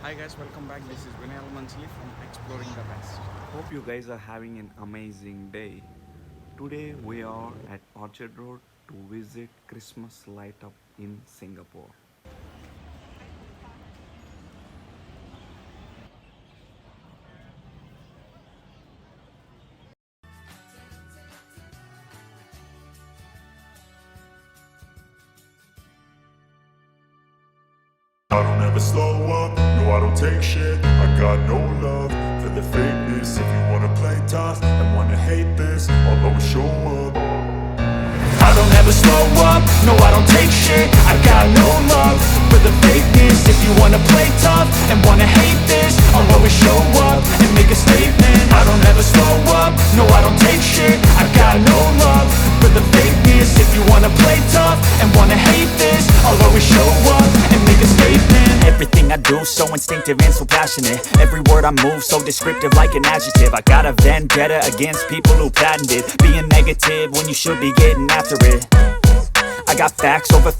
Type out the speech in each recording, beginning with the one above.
Hi guys, welcome back. This is Vinay Almansli from Exploring the West. Hope you guys are having an amazing day. Today we are at Orchard Road to visit Christmas light up in Singapore. I don't ever slow up, no I don't take shit. I got no love for the fakeness. If you wanna play tough and wanna hate this, I'll always show up. I don't ever slow up, no I don't take shit. I got no love for the fakeness. If you wanna play tough and wanna hate this, I'll always show up and make a statement. I don't ever slow up, no I don't take shit. I got no love for the fakeness. If you wanna play tough and wanna hate this, I'll always show up and make a statement. Everything I do so instinctive and so passionate. Every word I move so descriptive like an adjective. I got a vendetta against people who patented being negative when you should be getting after it. I got facts over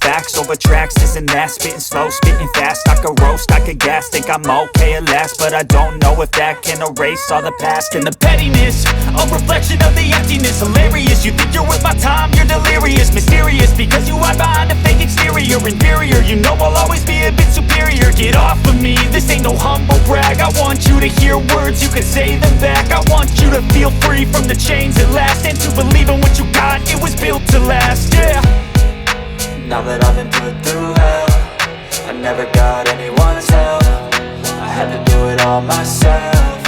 tracks, this and that. Spitting slow, spitting fast. I could roast, I could gas. Think I'm okay at last, but I don't know if that can erase all the past. And the pettiness, a reflection of the emptiness. Hilarious, you think you're worth my time, you're delirious. Mysterious, because you hide behind a fake exterior. Inferior, you know I'll always be a bit superior. Get off of me, this ain't no humble brag. I want you to hear words, you can say them back. I want you to feel free from the chains at last, and to believe in what you got, it was built to last, yeah. Now that I've been put through hell, I never got anyone's help. I had to do it all myself.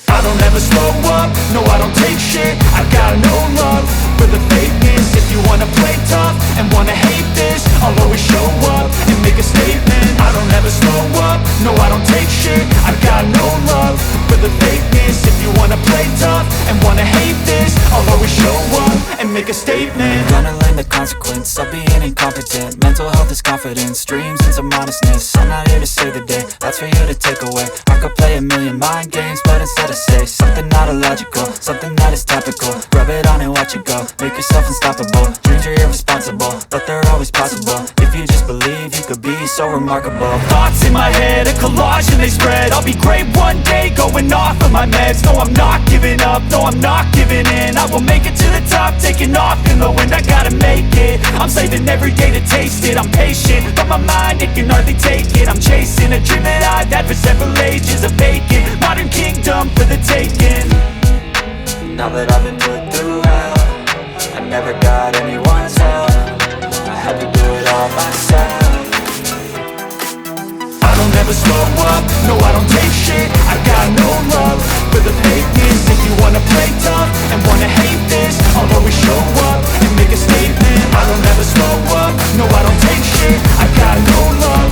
I don't ever slow up, no I don't take shit. I got no love for the fakeness. If you wanna play tough and wanna hate this, I'll always show up and make a statement. I don't ever slow up, no I don't take shit. I got no love for the fakeness. If you wanna play tough and wanna hate this, I'll always show up and make a statement. Gonna learn the consequence of being incompetent. Mental health is confidence, dreams and some modestness. I'm not here to save the day, that's for you to take away. I could play a million mind games, but instead I say something not illogical, something that is topical. Rub it on and watch it go, make yourself unstoppable. Dreams are irresponsible, but they're always possible. If you just believe, you could be so remarkable. Thoughts in my head, a collage and they spread. I'll be great one day, going off of my meds. No, I'm not giving up, no, I'm not giving in. I will make it to the top, taking off in the wind. I gotta make it, I'm saving every day to taste it. I'm patient, but my mind, it can hardly take it. I'm chasing a dream that I've had for several ages. A vacant, modern kingdom for the taking. Now that I've been put through hell, I never got anyone's help. I had to do it all myself. I don't ever slow up, no I don't take shit. I got no love for the fakeness. If you wanna play tough and wanna hate this, I'll always show up and make a statement. I don't ever slow up, no I don't take shit. I got no love